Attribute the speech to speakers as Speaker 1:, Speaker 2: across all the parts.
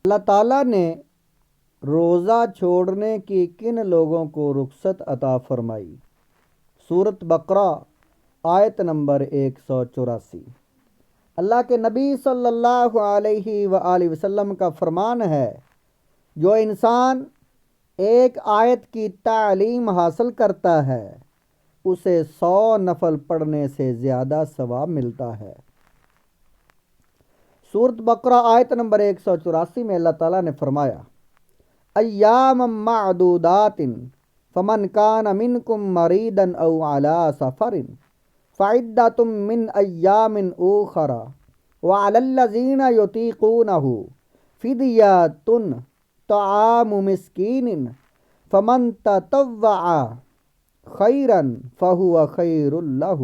Speaker 1: اللہ تعالیٰ نے روزہ چھوڑنے کی کن لوگوں کو رخصت عطا فرمائی؟ سورۃ بقرہ آیت نمبر 184۔ اللہ کے نبی صلی اللہ علیہ وآلہ وسلم کا فرمان ہے، جو انسان ایک آیت کی تعلیم حاصل کرتا ہے اسے 100 نفل پڑھنے سے زیادہ ثواب ملتا ہے۔ سورۃ بقرہ آیت نمبر 184 میں اللہ تعالیٰ نے فرمایا، ایام معدودات فمن کان منکم مریضا او علی سفر فعدۃ من ایام اخر وعلی الذین یطیقونہ فدیۃ طعام مسکین فمن تطوع خیرا فہو خیر لہ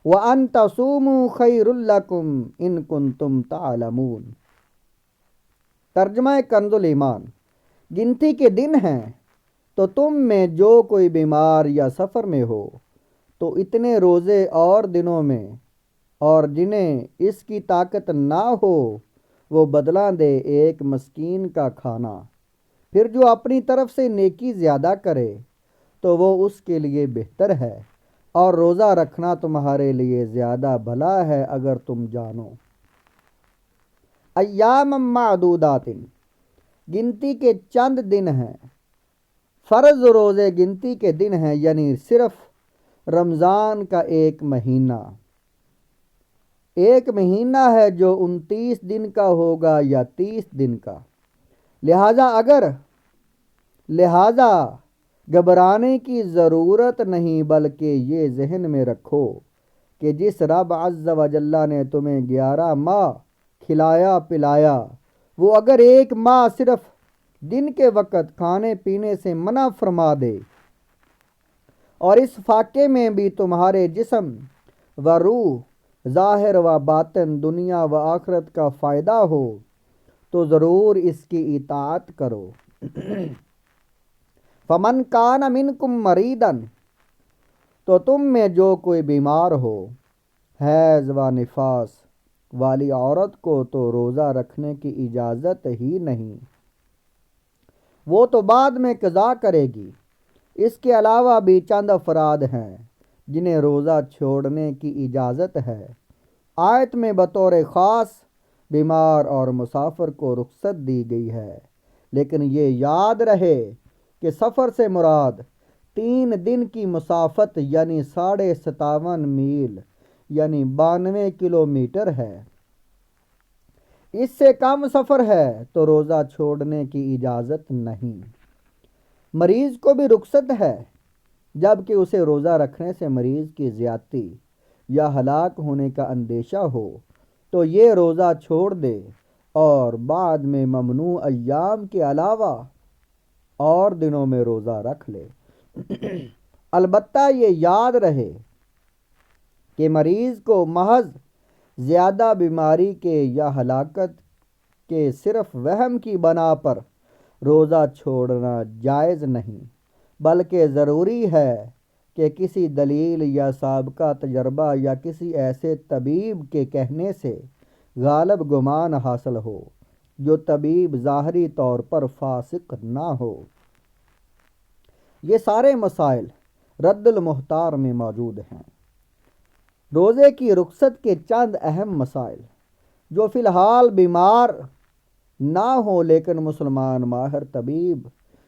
Speaker 1: وَأَن تَصُومُوا خَيْرٌ لَكُمْ إِن كُنتُمْ تَعْلَمُونَ۔ ترجمہ کنز الایمان۔ گنتی کے دن ہیں تو تم میں جو کوئی بیمار یا سفر میں ہو تو اتنے روزے اور دنوں میں، اور جنہیں اس کی طاقت نہ ہو وہ بدلہ دے ایک مسکین کا کھانا۔ پھر جو اپنی طرف سے نیکی زیادہ کرے تو وہ اس کے لیے بہتر ہے، اور روزہ رکھنا تمہارے لیے زیادہ بھلا ہے اگر تم جانو۔ ایام معدودات، گنتی کے چند دن ہیں۔ فرض روزے گنتی کے دن ہیں، یعنی صرف رمضان کا ایک مہینہ ہے جو 29 دن کا ہوگا یا 30 دن کا۔ لہذا گھبرانے کی ضرورت نہیں، بلکہ یہ ذہن میں رکھو کہ جس رب عز و جل نے تمہیں 11 ماہ کھلایا پلایا، وہ اگر ایک ماہ صرف دن کے وقت کھانے پینے سے منع فرما دے، اور اس فاقے میں بھی تمہارے جسم و روح، ظاہر و باطن، دنیا و آخرت کا فائدہ ہو، تو ضرور اس کی اطاعت کرو۔ فمن کان منکم مریضا، تو تم میں جو کوئی بیمار ہو، حیض و نفاس والی عورت کو تو روزہ رکھنے کی اجازت ہی نہیں، وہ تو بعد میں قضا کرے گی۔ اس کے علاوہ بھی چند افراد ہیں جنہیں روزہ چھوڑنے کی اجازت ہے۔ آیت میں بطور خاص بیمار اور مسافر کو رخصت دی گئی ہے، لیکن یہ یاد رہے کہ سفر سے مراد 3 دن کی مسافت یعنی 57.5 میل یعنی 92 کلومیٹر ہے۔ اس سے کم سفر ہے تو روزہ چھوڑنے کی اجازت نہیں۔ مریض کو بھی رخصت ہے، جبکہ اسے روزہ رکھنے سے مریض کی زیادتی یا ہلاک ہونے کا اندیشہ ہو تو یہ روزہ چھوڑ دے اور بعد میں ممنوع ایام کے علاوہ اور دنوں میں روزہ رکھ لے۔ البتہ یہ یاد رہے کہ مریض کو محض زیادہ بیماری کے یا ہلاکت کے صرف وہم کی بنا پر روزہ چھوڑنا جائز نہیں، بلکہ ضروری ہے کہ کسی دلیل یا سابقہ تجربہ یا کسی ایسے طبیب کے کہنے سے غالب گمان حاصل ہو جو طبیب ظاہری طور پر فاسق نہ ہو۔ یہ سارے مسائل رد المختار میں موجود ہیں۔ روزے کی رخصت کے چند اہم مسائل، جو فی الحال بیمار نہ ہو لیکن مسلمان ماہر طبیب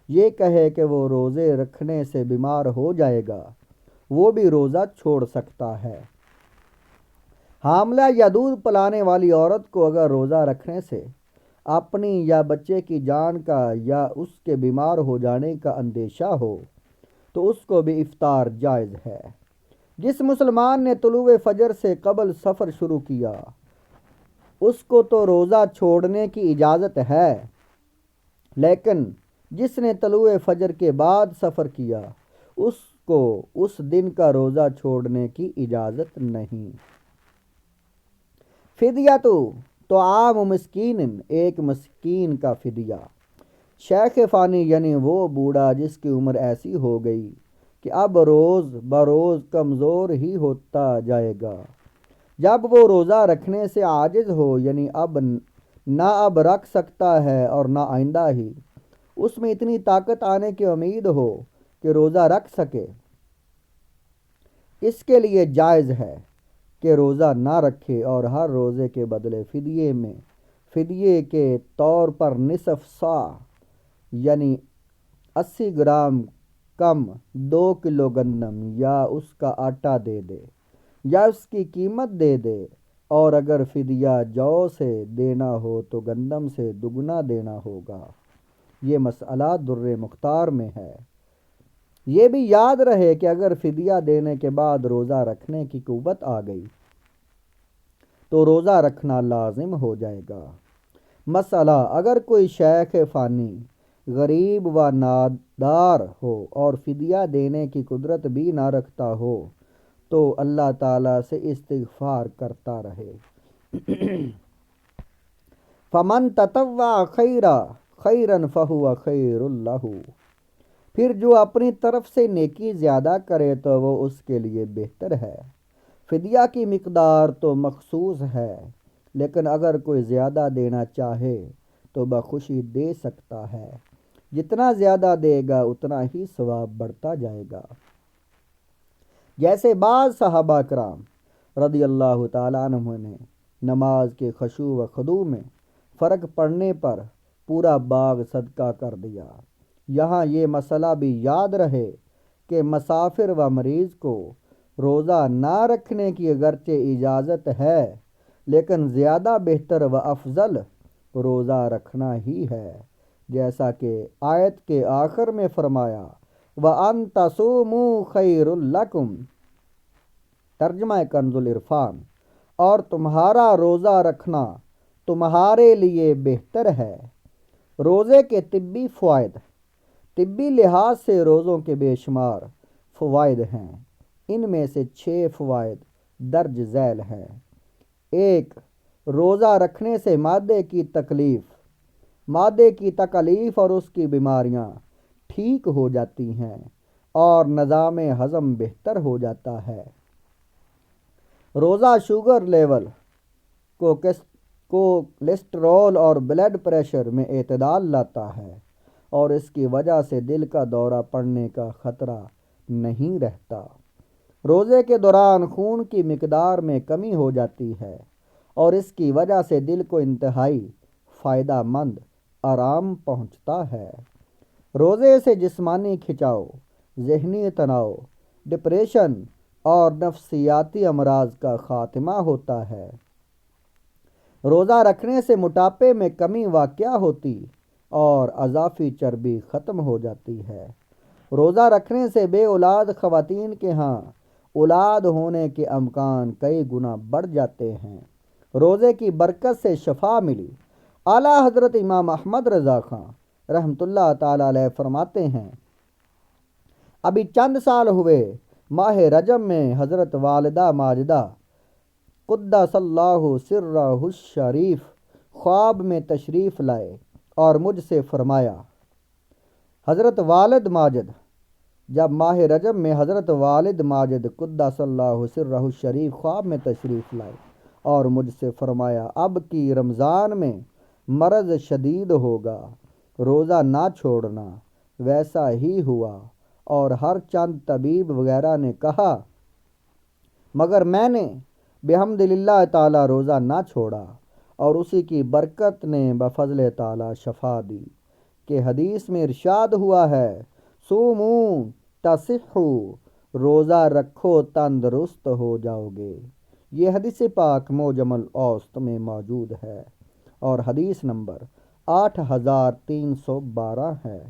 Speaker 1: یہ کہے کہ وہ روزے رکھنے سے بیمار ہو جائے گا، وہ بھی روزہ چھوڑ سکتا ہے۔ حاملہ یا دودھ پلانے والی عورت کو اگر روزہ رکھنے سے اپنی یا بچے کی جان کا یا اس کے بیمار ہو جانے کا اندیشہ ہو تو اس کو بھی افطار جائز ہے۔ جس مسلمان نے طلوع فجر سے قبل سفر شروع کیا اس کو تو روزہ چھوڑنے کی اجازت ہے، لیکن جس نے طلوع فجر کے بعد سفر کیا اس کو اس دن کا روزہ چھوڑنے کی اجازت نہیں۔ فدیہ طعام مسکین، ایک مسکین کا فدیہ۔ شیخ فانی یعنی وہ بوڑھا جس کی عمر ایسی ہو گئی کہ اب روز بروز کمزور ہی ہوتا جائے گا، جب وہ روزہ رکھنے سے عاجز ہو، یعنی اب نہ اب رکھ سکتا ہے اور نہ آئندہ ہی اس میں اتنی طاقت آنے کی امید ہو کہ روزہ رکھ سکے، اس کے لیے جائز ہے کہ روزہ نہ رکھے اور ہر روزے کے بدلے فدیے کے طور پر نصف سا یعنی 80 گرام کم 2 کلو گندم یا اس کا آٹا دے دے یا اس کی قیمت دے دے، اور اگر فدیہ جو سے دینا ہو تو گندم سے دگنا دینا ہوگا۔ یہ مسئلہ در مختار میں ہے۔ یہ بھی یاد رہے کہ اگر فدیہ دینے کے بعد روزہ رکھنے کی قوت آ گئی تو روزہ رکھنا لازم ہو جائے گا۔ مسئلہ اگر کوئی شیخ فانی غریب و نادار ہو اور فدیہ دینے کی قدرت بھی نہ رکھتا ہو تو اللہ تعالیٰ سے استغفار کرتا رہے۔ فمن تطوع خیرا فہو خیر لہ، پھر جو اپنی طرف سے نیکی زیادہ کرے تو وہ اس کے لیے بہتر ہے۔ فدیہ کی مقدار تو مخصوص ہے، لیکن اگر کوئی زیادہ دینا چاہے تو بخوشی دے سکتا ہے۔ جتنا زیادہ دے گا اتنا ہی ثواب بڑھتا جائے گا۔ جیسے بعض صحابہ کرام رضی اللہ تعالیٰ عنہ نے نماز کے خشوع و خضوع میں فرق پڑنے پر پورا باغ صدقہ کر دیا۔ یہاں یہ مسئلہ بھی یاد رہے کہ مسافر و مریض کو روزہ نہ رکھنے کی اگرچہ اجازت ہے، لیکن زیادہ بہتر و افضل روزہ رکھنا ہی ہے، جیسا کہ آیت کے آخر میں فرمایا وَأَن تَصُومُوا خَيْرٌ لَكُمْ، ترجمہ کنز العرفان، اور تمہارا روزہ رکھنا تمہارے لیے بہتر ہے۔ روزے کے طبی فوائد۔ طبی لحاظ سے روزوں کے بے شمار فوائد ہیں، ان میں سے 6 فوائد درج ذیل ہیں۔ 1، روزہ رکھنے سے معدے کی تکلیف اور اس کی بیماریاں ٹھیک ہو جاتی ہیں اور نظام ہضم بہتر ہو جاتا ہے۔ روزہ شوگر لیول کولیسٹرول اور بلڈ پریشر میں اعتدال لاتا ہے اور اس کی وجہ سے دل کا دورہ پڑنے کا خطرہ نہیں رہتا۔ روزے کے دوران خون کی مقدار میں کمی ہو جاتی ہے اور اس کی وجہ سے دل کو انتہائی فائدہ مند آرام پہنچتا ہے۔ روزے سے جسمانی کھنچاؤ، ذہنی تناؤ، ڈپریشن اور نفسیاتی امراض کا خاتمہ ہوتا ہے۔ روزہ رکھنے سے موٹاپے میں کمی واقع ہوتی اور اضافی چربی ختم ہو جاتی ہے۔ روزہ رکھنے سے بے اولاد خواتین کے ہاں اولاد ہونے کے امکان کئی گنا بڑھ جاتے ہیں۔ روزے کی برکت سے شفا ملی۔ اعلیٰ حضرت امام احمد رضا خان رحمۃ اللہ تعالیٰ علیہ فرماتے ہیں، ابھی چند سال ہوئے ماہ رجب میں حضرت والدہ ماجدہ قدس اللہ سرہ الشریف خواب میں تشریف لائے اور مجھ سے فرمایا، حضرت والد ماجد جب ماہ رجب میں حضرت والد ماجد قدس اللہ سرہ الشریف خواب میں تشریف لائے اور مجھ سے فرمایا، اب کی رمضان میں مرض شدید ہوگا، روزہ نہ چھوڑنا۔ ویسا ہی ہوا اور ہر چند طبیب وغیرہ نے کہا، مگر میں نے بحمد للہ تعالی روزہ نہ چھوڑا اور اسی کی برکت نے بفضل تعالی شفا دی کہ حدیث میں ارشاد ہوا ہے، صوموا تصحوا، روزہ رکھو تندرست ہو جاؤ گے۔ یہ حدیث پاک معجم الاوسط میں موجود ہے اور حدیث نمبر 8312 ہے۔